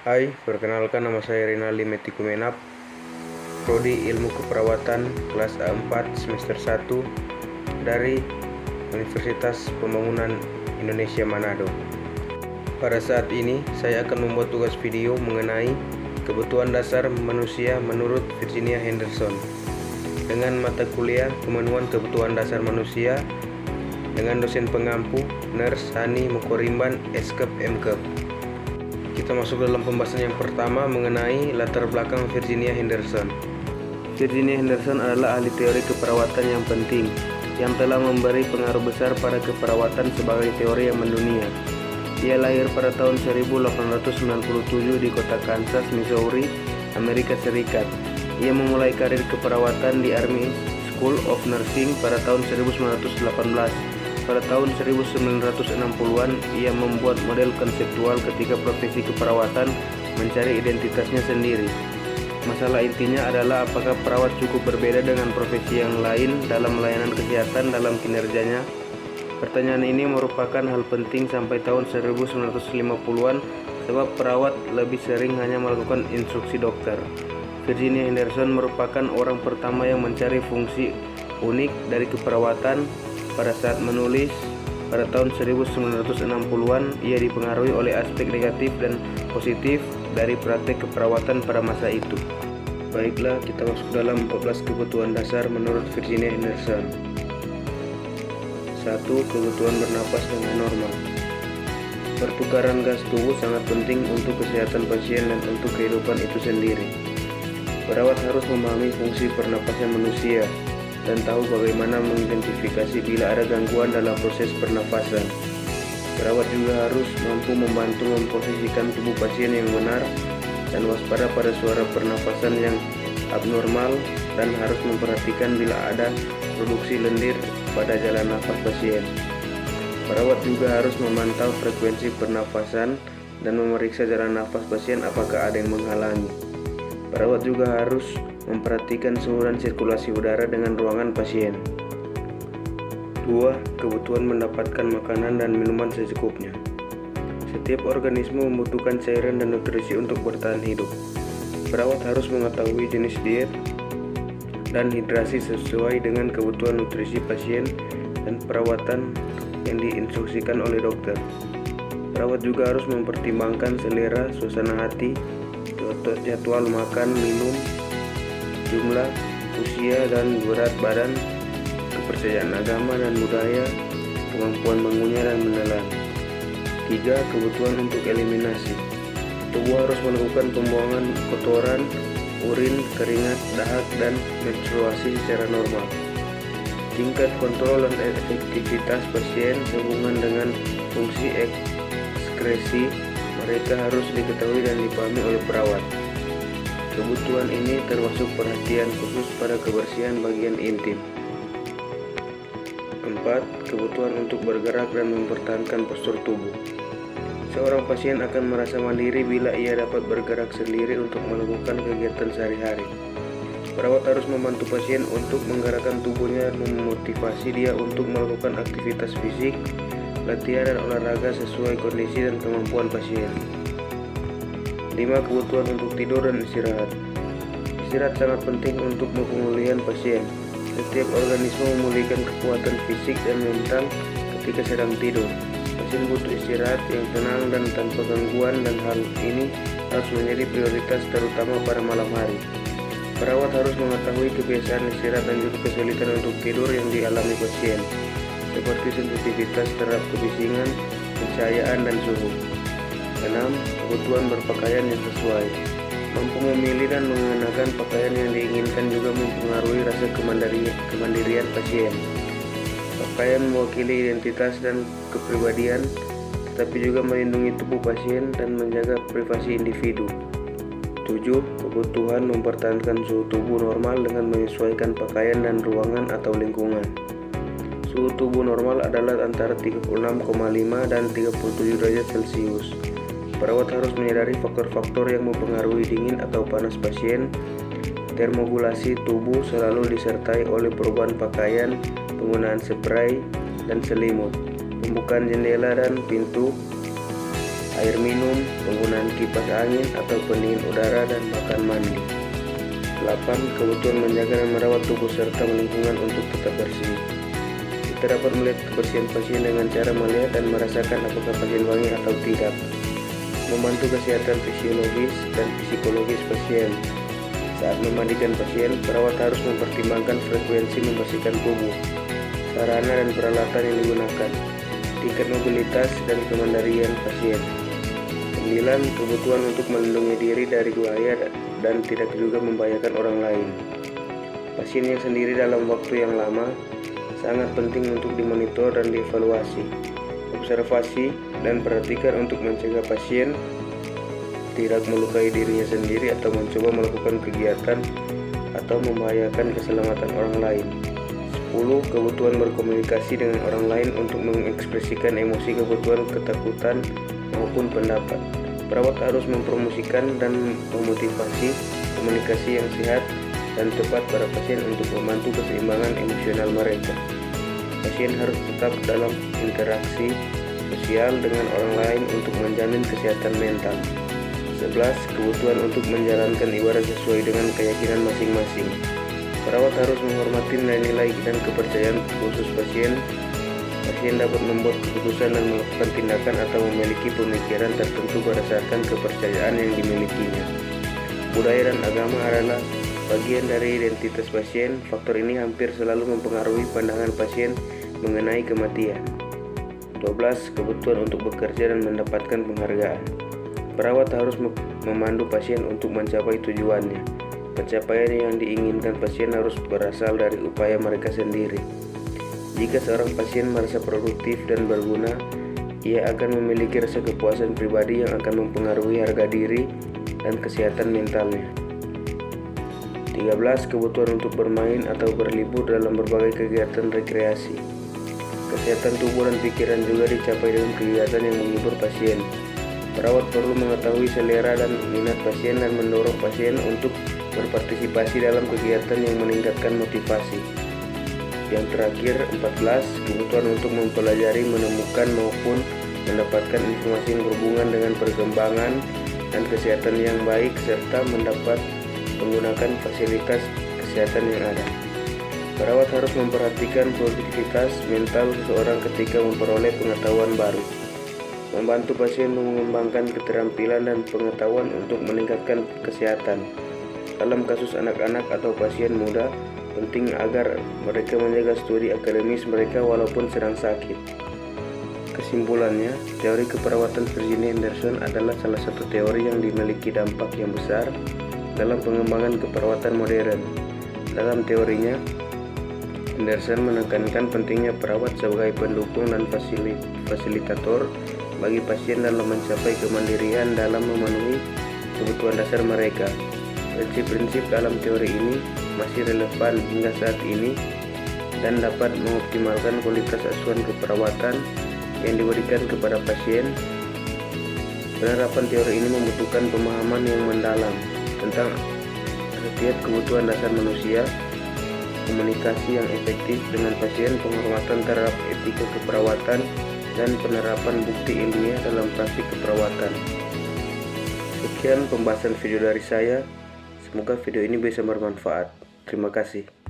Hai, perkenalkan nama saya Rinaldi Metikumenap, Prodi Ilmu Keperawatan kelas A4 semester 1 dari Universitas Pembangunan Indonesia Manado. Pada saat ini, saya akan membuat tugas video mengenai kebutuhan dasar manusia menurut Virginia Henderson dengan mata kuliah Pemenuhan Kebutuhan Dasar Manusia dengan dosen pengampu Nurse Hani Mukorimban, SKep MKep. Kita masuk dalam pembahasan yang pertama mengenai latar belakang Virginia Henderson. Virginia Henderson adalah ahli teori keperawatan yang penting yang telah memberi pengaruh besar pada keperawatan sebagai teori yang mendunia. Ia lahir pada tahun 1897 di kota Kansas, Missouri, Amerika Serikat. Ia memulai karir keperawatan di Army School of Nursing pada tahun 1918. Pada tahun 1960-an, ia membuat model konseptual ketika profesi keperawatan mencari identitasnya sendiri. Masalah intinya adalah apakah perawat cukup berbeda dengan profesi yang lain dalam layanan kesehatan dalam kinerjanya. Pertanyaan ini merupakan hal penting sampai tahun 1950-an sebab perawat lebih sering hanya melakukan instruksi dokter. Virginia Henderson merupakan orang pertama yang mencari fungsi unik dari keperawatan. Pada saat menulis pada tahun 1960-an, ia dipengaruhi oleh aspek negatif dan positif dari praktek keperawatan pada masa itu. Baiklah, kita masuk dalam 14 kebutuhan dasar menurut Virginia Henderson. 1. Kebutuhan bernapas dengan normal. Pertukaran gas tubuh sangat penting untuk kesehatan pasien dan untuk kehidupan itu sendiri. Perawat harus memahami fungsi pernapasan manusia dan tahu bagaimana mengidentifikasi bila ada gangguan dalam proses pernafasan. Perawat juga harus mampu membantu memposisikan tubuh pasien yang benar dan waspada pada suara pernafasan yang abnormal dan harus memperhatikan bila ada produksi lendir pada jalan nafas pasien. Perawat juga harus memantau frekuensi pernafasan dan memeriksa jalan nafas pasien apakah ada yang menghalangi. Perawat juga harus memperhatikan suhu dan sirkulasi udara dengan ruangan pasien. 2. Kebutuhan mendapatkan makanan dan minuman secukupnya. Setiap organisme membutuhkan cairan dan nutrisi untuk bertahan hidup. Perawat harus mengetahui jenis diet dan hidrasi sesuai dengan kebutuhan nutrisi pasien dan perawatan yang diinstruksikan oleh dokter. Perawat juga harus mempertimbangkan selera, suasana hati, jadwal makan, minum, jumlah, usia dan berat badan, kepercayaan agama dan budaya, kemampuan bangunnya dan menelan. 3. Kebutuhan untuk eliminasi. Tubuh harus melakukan pembuangan kotoran, urin, keringat, dahak, dan menstruasi secara normal. Tingkat kontrol dan efektivitas pasien sehubungan dengan fungsi ekskresi mereka harus diketahui dan dipahami oleh perawat. Kebutuhan ini termasuk perhatian khusus pada kebersihan bagian intim. 4. Kebutuhan untuk bergerak dan mempertahankan postur tubuh. Seorang pasien akan merasa mandiri bila ia dapat bergerak sendiri untuk melakukan kegiatan sehari-hari. Perawat harus membantu pasien untuk menggerakkan tubuhnya dan memotivasi dia untuk melakukan aktivitas fisik, latihan dan olahraga sesuai kondisi dan kemampuan pasien. 5. Kebutuhan untuk tidur dan istirahat. Istirahat sangat penting untuk pemulihan pasien. Setiap organisme memulihkan kekuatan fisik dan mental ketika sedang tidur. Pasien butuh istirahat yang tenang dan tanpa gangguan, dan hal ini harus menjadi prioritas terutama pada malam hari. Perawat harus mengetahui kebiasaan istirahat dan juga kesulitan untuk tidur yang dialami pasien, seperti sensitivitas terhadap kebisingan, pencahayaan, dan suhu. 6. Kebutuhan berpakaian yang sesuai. Mampu memilih dan mengenakan pakaian yang diinginkan juga mempengaruhi rasa kemandirian pasien. Pakaian mewakili identitas dan kepribadian, tetapi juga melindungi tubuh pasien dan menjaga privasi individu. 7. Kebutuhan mempertahankan suhu tubuh normal dengan menyesuaikan pakaian dan ruangan atau lingkungan. Suhu tubuh normal adalah antara 36,5 dan 37 derajat Celcius. Perawat harus menyadari faktor-faktor yang mempengaruhi dingin atau panas pasien. Termogulasi tubuh selalu disertai oleh perubahan pakaian, penggunaan spray dan selimut, pembukaan jendela dan pintu, air minum, penggunaan kipas angin atau pendingin udara, dan makan mandi. 8. Kebutuhan menjaga dan merawat tubuh serta lingkungan untuk tetap bersih. Kita dapat melihat kebersihan pasien dengan cara melihat dan merasakan apakah pasien wangi atau tidak. Membantu kesehatan fisiologis dan psikologis pasien. Saat memandikan pasien, perawat harus mempertimbangkan frekuensi membersihkan tubuh, sarana dan peralatan yang digunakan, tingkat mobilitas dan kemandirian pasien. 9. Kebutuhan untuk melindungi diri dari bahaya dan tidak juga membahayakan orang lain. Pasien yang sendiri dalam waktu yang lama sangat penting untuk dimonitor dan dievaluasi, observasi, dan perhatikan untuk mencegah pasien tidak melukai dirinya sendiri atau mencoba melakukan kegiatan atau membahayakan keselamatan orang lain. 10. Kebutuhan berkomunikasi dengan orang lain untuk mengekspresikan emosi, kebutuhan, ketakutan, maupun pendapat. Perawat harus mempromosikan dan memotivasi komunikasi yang sehat dan tepat para pasien untuk membantu keseimbangan emosional mereka. Pasien harus tetap dalam interaksi sosial dengan orang lain untuk menjamin kesehatan mental. 11. Kebutuhan untuk menjalankan ibadah sesuai dengan keyakinan masing-masing. Perawat harus menghormati nilai-nilai dan kepercayaan khusus pasien. Pasien dapat membuat keputusan dan melakukan tindakan atau memiliki pemikiran tertentu berdasarkan kepercayaan yang dimilikinya. Budaya dan agama adalah bagian dari identitas pasien. Faktor ini hampir selalu mempengaruhi pandangan pasien mengenai kematian. 12. Kebutuhan untuk bekerja dan mendapatkan penghargaan. Perawat harus memandu pasien untuk mencapai tujuannya. Pencapaian yang diinginkan pasien harus berasal dari upaya mereka sendiri. Jika seorang pasien merasa produktif dan berguna, ia akan memiliki rasa kepuasan pribadi yang akan mempengaruhi harga diri dan kesehatan mentalnya. 13. Kebutuhan untuk bermain atau berlibur dalam berbagai kegiatan rekreasi. Kesehatan tubuh dan pikiran juga dicapai dengan kegiatan yang menghibur pasien. Perawat perlu mengetahui selera dan minat pasien dan mendorong pasien untuk berpartisipasi dalam kegiatan yang meningkatkan motivasi. Yang terakhir, 14. Kebutuhan untuk mempelajari, menemukan maupun mendapatkan informasi yang berhubungan dengan perkembangan dan kesehatan yang baik serta mendapat menggunakan fasilitas kesehatan yang ada. Perawat harus memperhatikan produktivitas mental seseorang ketika memperoleh pengetahuan baru. Membantu pasien mengembangkan keterampilan dan pengetahuan untuk meningkatkan kesehatan. Dalam kasus anak-anak atau pasien muda, penting agar mereka menjaga studi akademis mereka walaupun sedang sakit. Kesimpulannya, teori keperawatan Virginia Anderson adalah salah satu teori yang dimiliki dampak yang besar dalam pengembangan keperawatan modern. Dalam teorinya, Anderson menekankan pentingnya perawat sebagai pendukung dan fasilitator bagi pasien dalam mencapai kemandirian dalam memenuhi kebutuhan dasar mereka. Prinsip-prinsip dalam teori ini masih relevan hingga saat ini dan dapat mengoptimalkan kualitas asuhan keperawatan yang diberikan kepada pasien. Penerapan teori ini membutuhkan pemahaman yang mendalam tentang setiap kebutuhan dasar manusia, komunikasi yang efektif dengan pasien, penghormatan terhadap etika keperawatan, dan penerapan bukti ilmiah dalam praktik keperawatan. Sekian pembahasan video dari saya. Semoga video ini bisa bermanfaat. Terima kasih.